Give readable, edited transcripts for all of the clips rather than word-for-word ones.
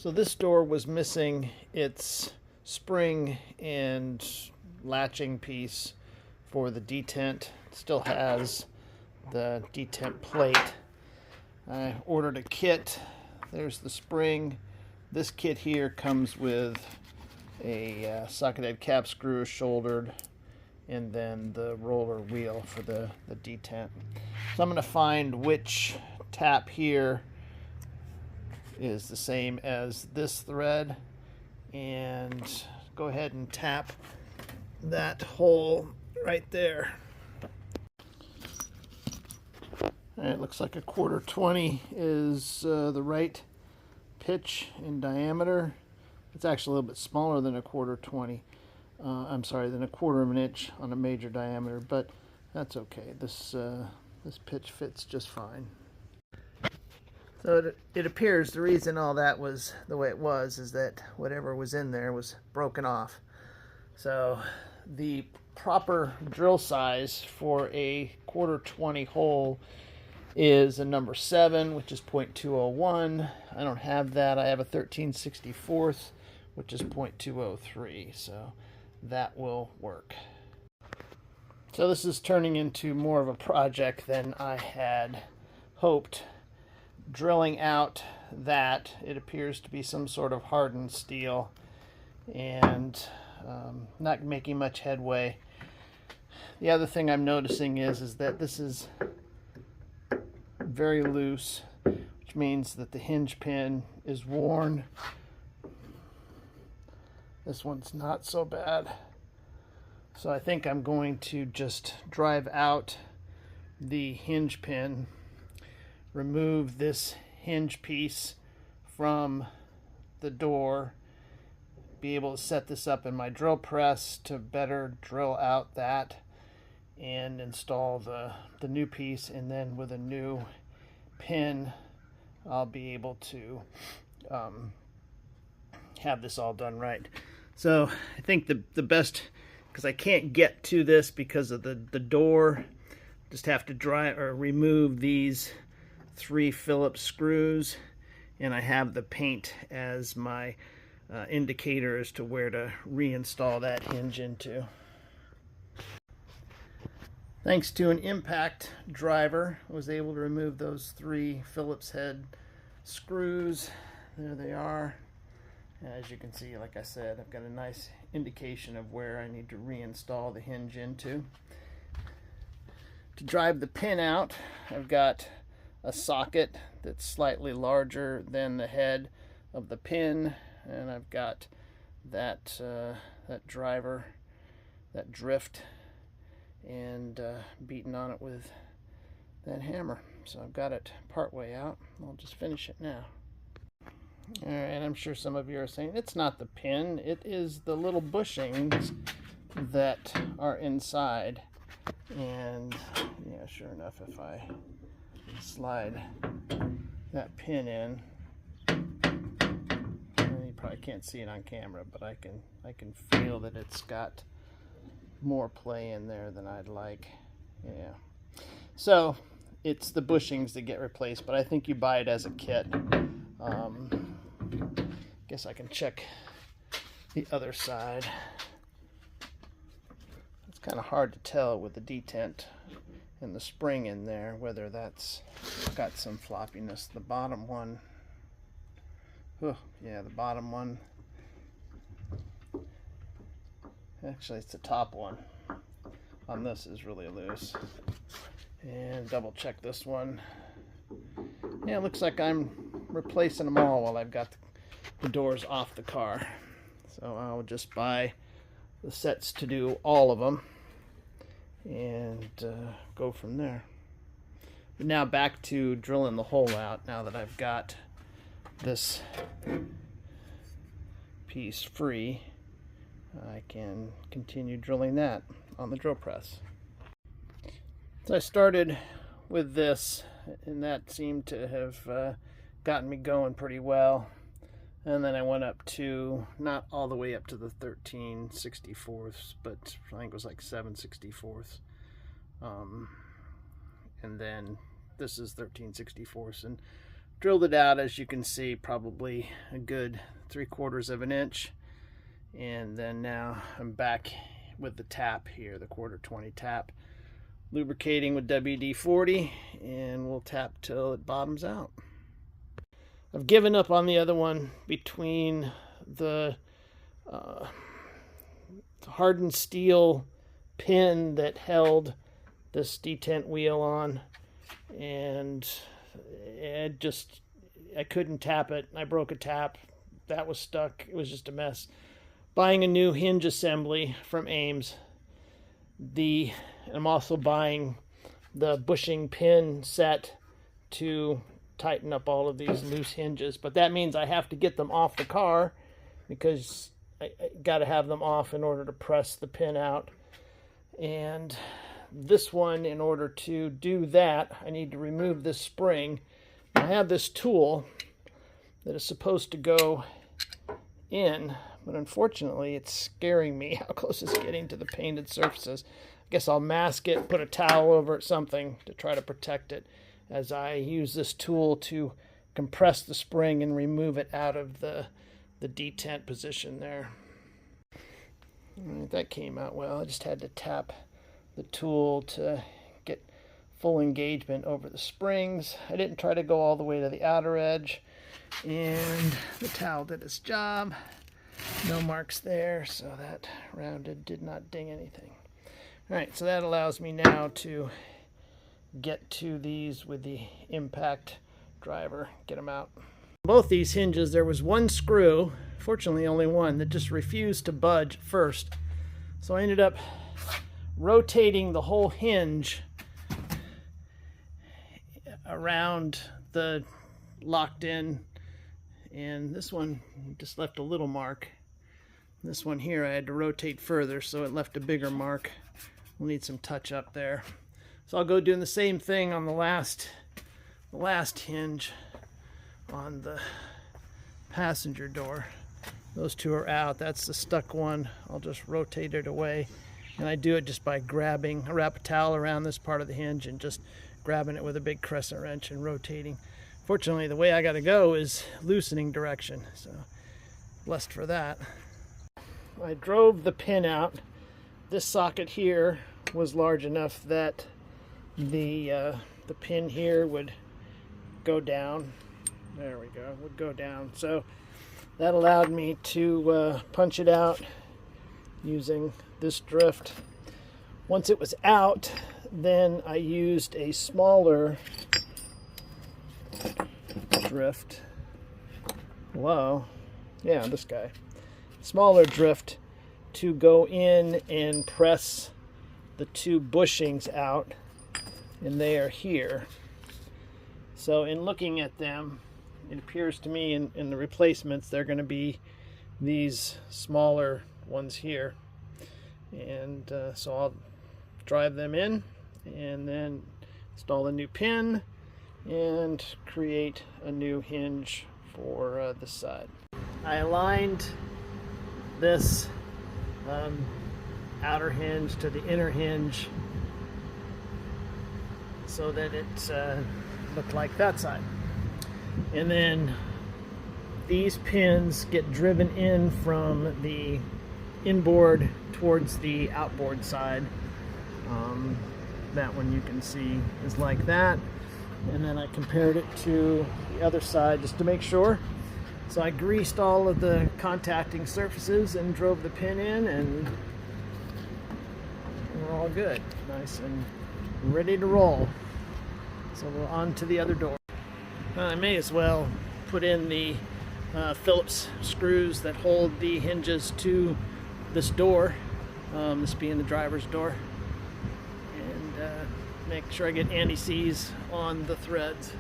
So this door was missing its spring and latching piece for the detent. It still has the detent plate. I ordered a kit. There's the spring. This kit here comes with a socket head cap screw shouldered, and then the roller wheel for the detent. So I'm going to find which tap here is the same as this thread and go ahead and tap that hole right there. It looks like a 1/4 is the right pitch in diameter. It's actually a little bit smaller than a 1/4 I'm sorry, than a 1/4 of an inch on a major diameter, but that's okay. This pitch fits just fine. So it appears the reason all that was the way it was is that whatever was in there was broken off. So the proper drill size for a 1/4 hole is a number 7, which is 0.201. I don't have that. I have a 13/64, which is 0.203. So that will work. So this is turning into more of a project than I had hoped. Drilling out that, it appears to be some sort of hardened steel, and not making much headway. The other thing I'm noticing is that this is very loose, which means that the hinge pin is worn. This one's not so bad. So I think I'm going to just drive out the hinge pin, remove this hinge piece from the door, be able to set this up in my drill press to better drill out that and install the new piece, and then with a new pin I'll be able to have this all done right. So I think the best, because I can't get to this because of the door, just have to remove these 3 Phillips screws, and I have the paint as my indicator as to where to reinstall that hinge into. Thanks to an impact driver, I was able to remove those 3 Phillips head screws. There they are. As you can see, like I said, I've got a nice indication of where I need to reinstall the hinge into. To drive the pin out, I've got a socket that's slightly larger than the head of the pin, and I've got that driver, that drift, and beaten on it with that hammer. So I've got it part way out. I'll just finish it now. Alright, I'm sure some of you are saying it's not the pin, it is the little bushings that are inside. And yeah, sure enough, if I slide that pin in, you probably can't see it on camera, but I can feel that it's got more play in there than I'd like. Yeah. So it's the bushings that get replaced, but I think you buy it as a kit. Guess I can check the other side. It's kind of hard to tell with the detent and the spring in there whether that's got some floppiness. The bottom one, oh yeah, the bottom one, actually it's the top one on this is really loose. And double check this one. Yeah, it looks like I'm replacing them all while I've got the doors off the car. So I'll just buy the sets to do all of them and go from there. But now back to drilling the hole out. Now that I've got this piece free, I can continue drilling that on the drill press. So I started with this, and that seemed to have gotten me going pretty well. And then I went up to, not all the way up to the 13/64, but I think it was like 7/64. And then this is 13/64, and drilled it out, as you can see, probably a good 3/4 of an inch. And then now I'm back with the tap here, the 1/4 tap, lubricating with WD-40, and we'll tap till it bottoms out. I've given up on the other one between the hardened steel pin that held this detent wheel on, and I couldn't tap it. I broke a tap. That was stuck. It was just a mess. Buying a new hinge assembly from Ames. I'm also buying the bushing pin set to tighten up all of these loose hinges, but that means I have to get them off the car, because I got to have them off in order to press the pin out. And this one, in order to do that, I need to remove this spring. I have this tool that is supposed to go in, but unfortunately it's scaring me how close it's getting to the painted surfaces. I guess I'll mask it, put a towel over it, something to try to protect it, as I use this tool to compress the spring and remove it out of the detent position there. All right, that came out well. I just had to tap the tool to get full engagement over the springs. I didn't try to go all the way to the outer edge, and the towel did its job. No marks there, so that rounded did not ding anything. All right, so that allows me now to get to these with the impact driver, get them out. Both these hinges, there was one screw, fortunately only one, that just refused to budge at first. So I ended up rotating the whole hinge around the locked in, and this one just left a little mark. This one here I had to rotate further, so it left a bigger mark. We'll need some touch up there. So I'll go doing the same thing on the last hinge on the passenger door. Those two are out. That's the stuck one. I'll just rotate it away, and I do it just by I wrap a towel around this part of the hinge and just grabbing it with a big crescent wrench and rotating. Fortunately, the way I got to go is loosening direction, so blessed for that. I drove the pin out. This socket here was large enough that the pin here would go down. There we go, would go down. So that allowed me to punch it out using this drift. Once it was out, then I used a smaller drift. Whoa, yeah, this guy. Smaller drift to go in and press the two bushings out, and they are here. So in looking at them, it appears to me in the replacements they're going to be these smaller ones here, and so I'll drive them in and then install a new pin and create a new hinge for this side. I aligned this outer hinge to the inner hinge so that it looked like that side. And then these pins get driven in from the inboard towards the outboard side. That one you can see is like that. And then I compared it to the other side just to make sure. So I greased all of the contacting surfaces and drove the pin in, and we're all good. Nice and ready to roll. So we're on to the other door. I may as well put in the Phillips screws that hold the hinges to this door, this being the driver's door, and make sure I get anti-seize on the threads.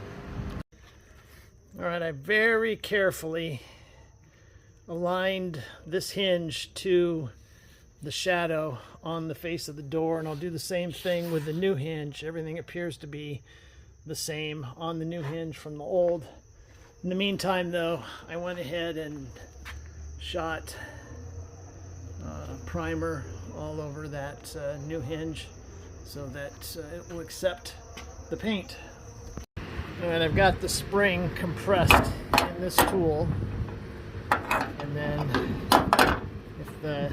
Alright, I very carefully aligned this hinge to the shadow on the face of the door, and I'll do the same thing with the new hinge. Everything appears to be the same on the new hinge from the old. In the meantime, though, I went ahead and shot primer all over that new hinge so that it will accept the paint. And I've got the spring compressed in this tool, and then if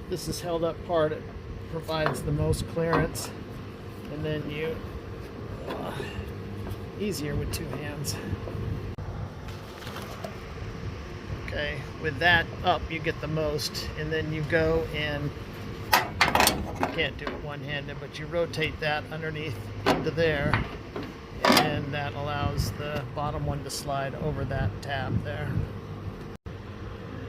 this is held up part, it provides the most clearance, and then you easier with two hands. Okay, with that up you get the most, and then you go and you can't do it one-handed, but you rotate that underneath into there, and that allows the bottom one to slide over that tab there.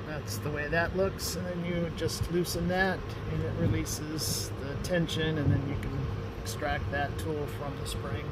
That's the way that looks, and then you just loosen that and it releases the tension, and then you can extract that tool from the spring.